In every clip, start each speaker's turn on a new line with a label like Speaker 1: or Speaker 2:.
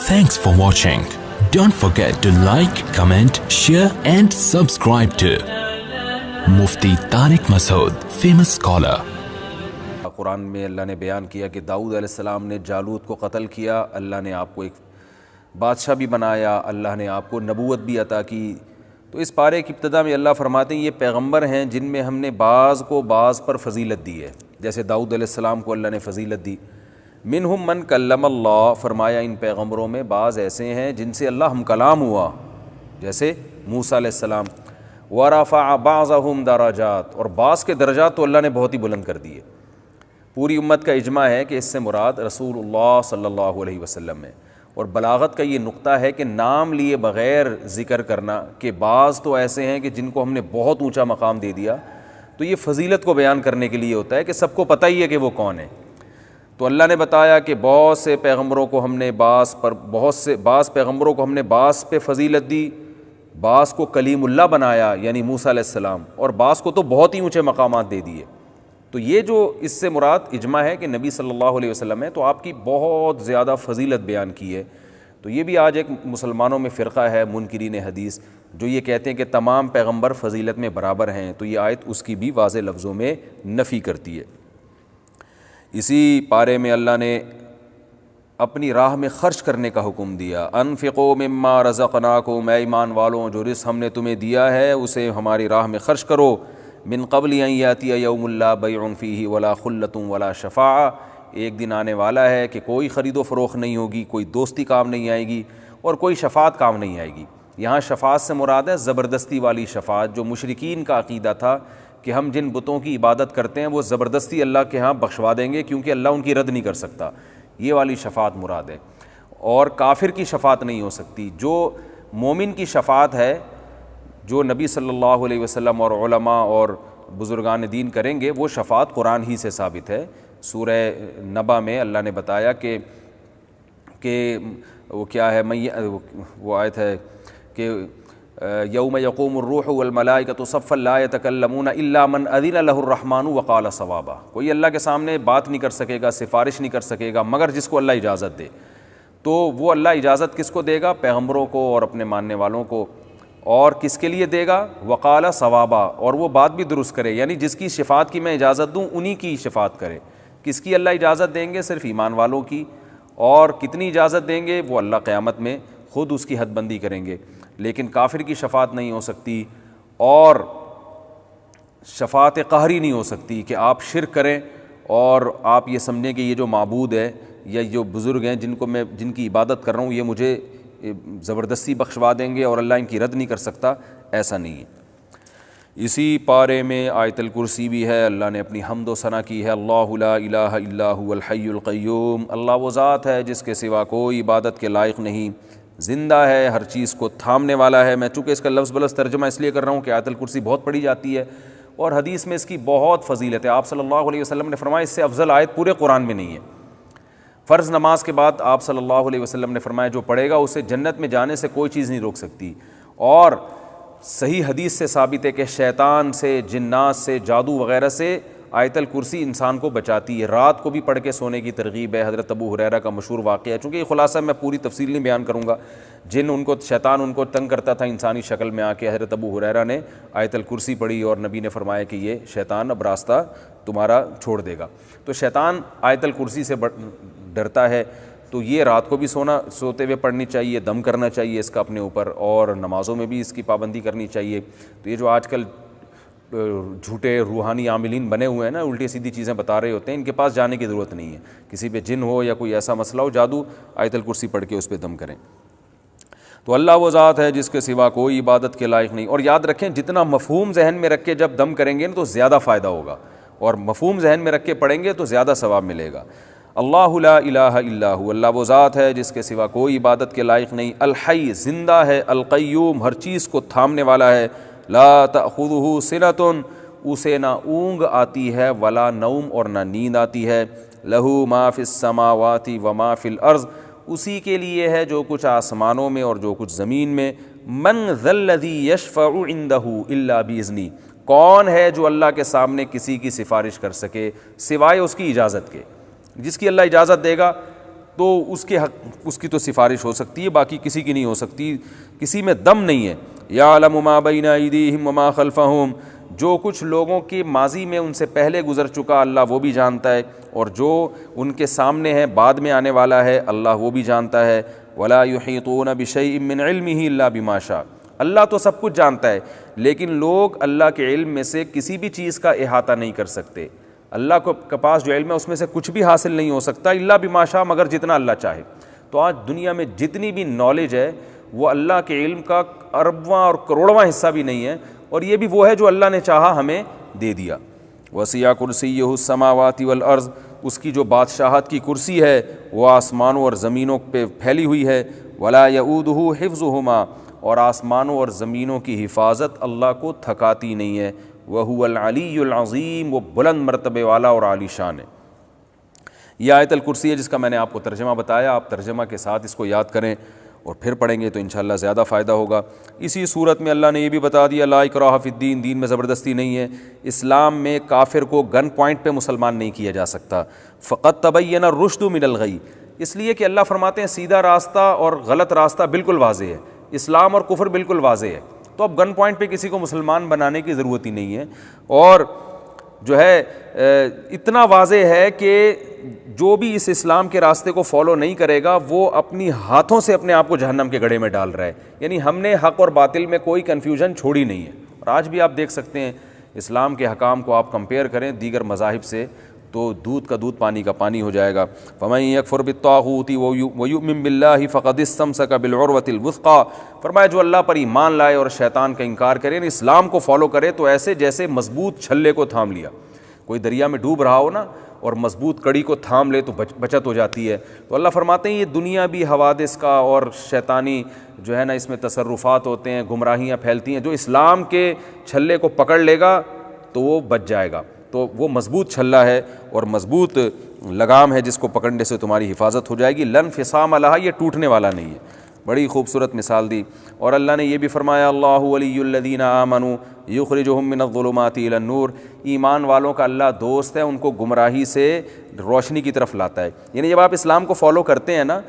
Speaker 1: Thanks for watching. Don't forget to like, comment, share and subscribe to Mufti Tariq Masood, famous scholar.
Speaker 2: قرآن میں اللہ نے بیان کیا کہ داؤد علیہ السلام نے جالوت کو قتل کیا، اللہ نے آپ کو ایک بادشاہ بھی بنایا، اللہ نے آپ کو نبوت بھی عطا کی۔ تو اس پارے کی ابتدا میں اللہ فرماتے ہیں یہ پیغمبر ہیں جن میں ہم نے بعض کو بعض پر فضیلت دی ہے، جیسے داؤد علیہ السلام کو اللہ نے فضیلت دی۔ منہم من کلم اللہ، فرمایا ان پیغمبروں میں بعض ایسے ہیں جن سے اللہ ہم کلام ہوا، جیسے موسیٰ علیہ السلام۔ ورفع بعضهم درجات، اور بعض کے درجات تو اللہ نے بہت ہی بلند کر دیے۔ پوری امت کا اجماع ہے کہ اس سے مراد رسول اللہ صلی اللہ علیہ وسلم ہے، اور بلاغت کا یہ نقطہ ہے کہ نام لیے بغیر ذکر کرنا کہ بعض تو ایسے ہیں کہ جن کو ہم نے بہت اونچا مقام دے دیا، تو یہ فضیلت کو بیان کرنے کے لیے ہوتا ہے کہ سب کو پتہ ہی ہے کہ وہ کون ہے۔ تو اللہ نے بتایا کہ بہت سے پیغمبروں کو ہم نے بعض پیغمبروں کو ہم نے بعض پہ فضیلت دی، بعض کو کلیم اللہ بنایا یعنی موسیٰ علیہ السلام، اور بعض کو تو بہت ہی اونچے مقامات دے دیے۔ تو یہ جو اس سے مراد اجماع ہے کہ نبی صلی اللہ علیہ وسلم ہے، تو آپ کی بہت زیادہ فضیلت بیان کی ہے۔ تو یہ بھی آج ایک مسلمانوں میں فرقہ ہے منکرین حدیث جو یہ کہتے ہیں کہ تمام پیغمبر فضیلت میں برابر ہیں، تو یہ آیت اس کی بھی واضح لفظوں میں نفی کرتی ہے۔ اسی پارے میں اللہ نے اپنی راہ میں خرچ کرنے کا حکم دیا، انفقوا مما رزقناکم، اے ایمان والوں جو رزق ہم نے تمہیں دیا ہے اسے ہماری راہ میں خرچ کرو، من قبل ان یاتی یوم لا بیع فیہ ولا خلۃ ولا شفاعہ، ایک دن آنے والا ہے کہ کوئی خرید و فروخت نہیں ہوگی، کوئی دوستی کام نہیں آئے گی اور کوئی شفاعت کام نہیں آئے گی۔ یہاں شفاعت سے مراد ہے زبردستی والی شفاعت، جو مشرکین کا عقیدہ تھا کہ ہم جن بتوں کی عبادت کرتے ہیں وہ زبردستی اللہ کے ہاں بخشوا دیں گے کیونکہ اللہ ان کی رد نہیں کر سکتا، یہ والی شفاعت مراد ہے۔ اور کافر کی شفاعت نہیں ہو سکتی، جو مومن کی شفاعت ہے، جو نبی صلی اللہ علیہ وسلم اور علماء اور بزرگان دین کریں گے، وہ شفاعت قرآن ہی سے ثابت ہے۔ سورہ نبا میں اللہ نے بتایا کہ وہ کیا ہے، وہ آیت ہے کہ یوم یقوم الروح والملائکۃ صفا لا یتکلمون الا من اذن له الرحمن وقال صوابا، کوئی اللہ کے سامنے بات نہیں کر سکے گا، سفارش نہیں کر سکے گا مگر جس کو اللہ اجازت دے۔ تو وہ اللہ اجازت کس کو دے گا؟ پیغمبروں کو اور اپنے ماننے والوں کو۔ اور کس کے لیے دے گا؟ وقال صوابا، اور وہ بات بھی درست کرے، یعنی جس کی شفاعت کی میں اجازت دوں انہی کی شفاعت کرے۔ کس کی اللہ اجازت دیں گے؟ صرف ایمان والوں کی۔ اور کتنی اجازت دیں گے؟ وہ اللہ قیامت میں خود اس کی حد بندی کریں گے، لیکن کافر کی شفاعت نہیں ہو سکتی، اور شفاعت قہری نہیں ہو سکتی کہ آپ شرک کریں اور آپ یہ سمجھیں کہ یہ جو معبود ہے یا جو بزرگ ہیں جن کی عبادت کر رہا ہوں یہ مجھے زبردستی بخشوا دیں گے اور اللہ ان کی رد نہیں کر سکتا، ایسا نہیں ہے۔ اسی پارے میں آیت الکرسی بھی ہے، اللہ نے اپنی حمد و ثنا کی ہے، اللہ لا الہ الا هو الحی القیوم، اللہ وہ ذات ہے جس کے سوا کوئی عبادت کے لائق نہیں، زندہ ہے، ہر چیز کو تھامنے والا ہے۔ میں چونکہ اس کا لفظ بلفظ ترجمہ اس لیے کر رہا ہوں کہ آیت الکرسی بہت پڑھی جاتی ہے اور حدیث میں اس کی بہت فضیلت ہے۔ آپ صلی اللہ علیہ وسلم نے فرمایا اس سے افضل آیت پورے قرآن میں نہیں ہے۔ فرض نماز کے بعد آپ صلی اللہ علیہ وسلم نے فرمایا جو پڑھے گا اسے جنت میں جانے سے کوئی چیز نہیں روک سکتی، اور صحیح حدیث سے ثابت ہے کہ شیطان سے، جنات سے، جادو وغیرہ سے آیت الکرسی انسان کو بچاتی ہے۔ رات کو بھی پڑھ کے سونے کی ترغیب ہے، حضرت ابو ہریرہ کا مشہور واقعہ ہے، چونکہ یہ خلاصہ میں پوری تفصیل نہیں بیان کروں گا۔ شیطان ان کو تنگ کرتا تھا انسانی شکل میں آ کے، حضرت ابو ہریرہ نے آیت الکرسی پڑھی اور نبی نے فرمایا کہ یہ شیطان اب راستہ تمہارا چھوڑ دے گا۔ تو شیطان آیت الکرسی سے ڈرتا ہے، تو یہ رات کو بھی سوتے ہوئے پڑھنی چاہیے، دم کرنا چاہیے اس کا اپنے اوپر، اور نمازوں میں بھی اس کی پابندی کرنی چاہیے۔ تو یہ جو آج کل جھوٹے روحانی عاملین بنے ہوئے ہیں نا، الٹی سیدھی چیزیں بتا رہے ہوتے ہیں، ان کے پاس جانے کی ضرورت نہیں ہے۔ کسی پہ جن ہو یا کوئی ایسا مسئلہ ہو جادو، آیت الکرسی پڑھ کے اس پہ دم کریں۔ تو اللہ وہ ذات ہے جس کے سوا کوئی عبادت کے لائق نہیں۔ اور یاد رکھیں جتنا مفہوم ذہن میں رکھ کے جب دم کریں گے تو زیادہ فائدہ ہوگا، اور مفہوم ذہن میں رکھ کے پڑھیں گے تو زیادہ ثواب ملے گا۔ اللہ لا الہ الا هو، اللہ وہ ذات ہے جس کے سوا کوئی عبادت کے لائق نہیں، الحی زندہ ہے، القیوم ہر چیز کو تھامنے والا ہے، لا تأخذہ سنۃ اسے نہ اونگ آتی ہے، ولا نوم اور نہ نیند آتی ہے، لہ ما فی السماوات وما فی الارض اسی کے لیے ہے جو کچھ آسمانوں میں اور جو کچھ زمین میں، من ذا الذی یشفع عندہ الا باذنہ کون ہے جو اللہ کے سامنے کسی کی سفارش کر سکے سوائے اس کی اجازت کے، جس کی اللہ اجازت دے گا تو اس کے حق اس کی تو سفارش ہو سکتی ہے، باقی کسی کی نہیں ہو سکتی، کسی میں دم نہیں ہے۔ یعلم ما بین ایدیہم وما خلفہم، جو کچھ لوگوں کے ماضی میں ان سے پہلے گزر چکا اللہ وہ بھی جانتا ہے، اور جو ان کے سامنے ہے بعد میں آنے والا ہے اللہ وہ بھی جانتا ہے۔ ولا یحیطون بشیء من علمہ الا بما شاء، اللہ تو سب کچھ جانتا ہے لیکن لوگ اللہ کے علم میں سے کسی بھی چیز کا احاطہ نہیں کر سکتے۔ اللہ کے پاس جو علم ہے اس میں سے کچھ بھی حاصل نہیں ہو سکتا الا بما شاء، مگر جتنا اللہ چاہے۔ تو آج دنیا میں جتنی بھی نالج ہے وہ اللہ کے علم کا اربواں اور کروڑواں حصہ بھی نہیں ہے، اور یہ بھی وہ ہے جو اللہ نے چاہا ہمیں دے دیا۔ وسیع کرسیہ السماوات والارض، اس کی جو بادشاہت کی کرسی ہے وہ آسمانوں اور زمینوں پہ پھیلی ہوئی ہے۔ ولا یؤودہ حفظہما، اور آسمانوں اور زمینوں کی حفاظت اللہ کو تھکاتی نہیں ہے۔ وہو العلی العظیم، وہ بلند مرتبے والا اور عالی شان ہے۔ یہ آیت الکرسی ہے جس کا میں نے آپ کو ترجمہ بتایا، آپ ترجمہ کے ساتھ اس کو یاد کریں اور پھر پڑھیں گے تو انشاءاللہ زیادہ فائدہ ہوگا۔ اسی صورت میں اللہ نے یہ بھی بتا دیا لا اکراہ فی الدین، دین میں زبردستی نہیں ہے۔ اسلام میں کافر کو گن پوائنٹ پہ مسلمان نہیں کیا جا سکتا۔ فقط تبین الرشد من الغی، اس لیے کہ اللہ فرماتے ہیں سیدھا راستہ اور غلط راستہ بالکل واضح ہے، اسلام اور کفر بالکل واضح ہے، تو اب گن پوائنٹ پہ کسی کو مسلمان بنانے کی ضرورت ہی نہیں ہے۔ اور جو ہے اتنا واضح ہے کہ جو بھی اس اسلام کے راستے کو فالو نہیں کرے گا وہ اپنی ہاتھوں سے اپنے آپ کو جہنم کے گڑھے میں ڈال رہا ہے۔ یعنی ہم نے حق اور باطل میں کوئی کنفیوژن چھوڑی نہیں ہے، اور آج بھی آپ دیکھ سکتے ہیں اسلام کے حکام کو آپ کمپیئر کریں دیگر مذاہب سے تو دودھ کا دودھ پانی کا پانی ہو جائے گا۔ فَمَن يَكْفُرْ بِالطَّاغُوتِ وَيُؤْمِن بِاللَّهِ فَقَدِ اسْتَمْسَكَ بِالْعُرْوَةِ الْوُثْقَىٰ، فرمایا جو اللہ پر ایمان لائے اور شیطان کا انکار کرے، اسلام کو فالو کرے تو ایسے جیسے مضبوط چھلے کو تھام لیا۔ کوئی دریا میں ڈوب رہا ہو نا اور مضبوط کڑی کو تھام لے تو بچت ہو جاتی ہے۔ تو اللہ فرماتے ہیں یہ دنیا بھی حوادث کا اور شیطانی جو ہے نا اس میں تصرفات ہوتے ہیں، گمراہیاں پھیلتی ہیں، جو اسلام کے چھلے کو پکڑ لے گا تو وہ بچ جائے گا۔ تو وہ مضبوط چھلا ہے اور مضبوط لگام ہے جس کو پکڑنے سے تمہاری حفاظت ہو جائے گی۔ لن فصام لہا، یہ ٹوٹنے والا نہیں ہے۔ بڑی خوبصورت مثال دی۔ اور اللہ نے یہ بھی فرمایا اللہ ولی الذین آمنوا یخرجہم من الظلمات الی النور، ایمان والوں کا اللہ دوست ہے، ان کو گمراہی سے روشنی کی طرف لاتا ہے۔ یعنی جب آپ اسلام کو فالو کرتے ہیں نا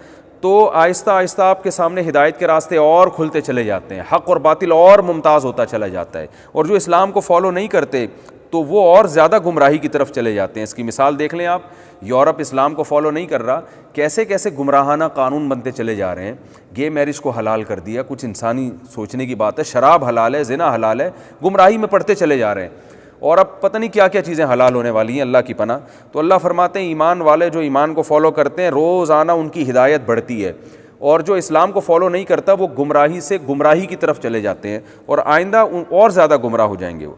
Speaker 2: تو آہستہ آہستہ آپ کے سامنے ہدایت کے راستے اور کھلتے چلے جاتے ہیں، حق اور باطل اور ممتاز ہوتا چلا جاتا ہے، اور جو اسلام کو فالو نہیں کرتے تو وہ اور زیادہ گمراہی کی طرف چلے جاتے ہیں۔ اس کی مثال دیکھ لیں آپ، یورپ اسلام کو فالو نہیں کر رہا، کیسے کیسے گمراہانہ قانون بنتے چلے جا رہے ہیں۔ گے میرج کو حلال کر دیا، کچھ انسانی سوچنے کی بات ہے، شراب حلال ہے، زنا حلال ہے، گمراہی میں پڑتے چلے جا رہے ہیں، اور اب پتہ نہیں کیا کیا چیزیں حلال ہونے والی ہیں، اللہ کی پناہ۔ تو اللہ فرماتے ہیں ایمان والے جو ایمان کو فالو کرتے ہیں روزانہ ان کی ہدایت بڑھتی ہے، اور جو اسلام کو فالو نہیں کرتا وہ گمراہی سے گمراہی کی طرف چلے جاتے ہیں، اور آئندہ اور زیادہ گمراہ ہو جائیں گے وہ۔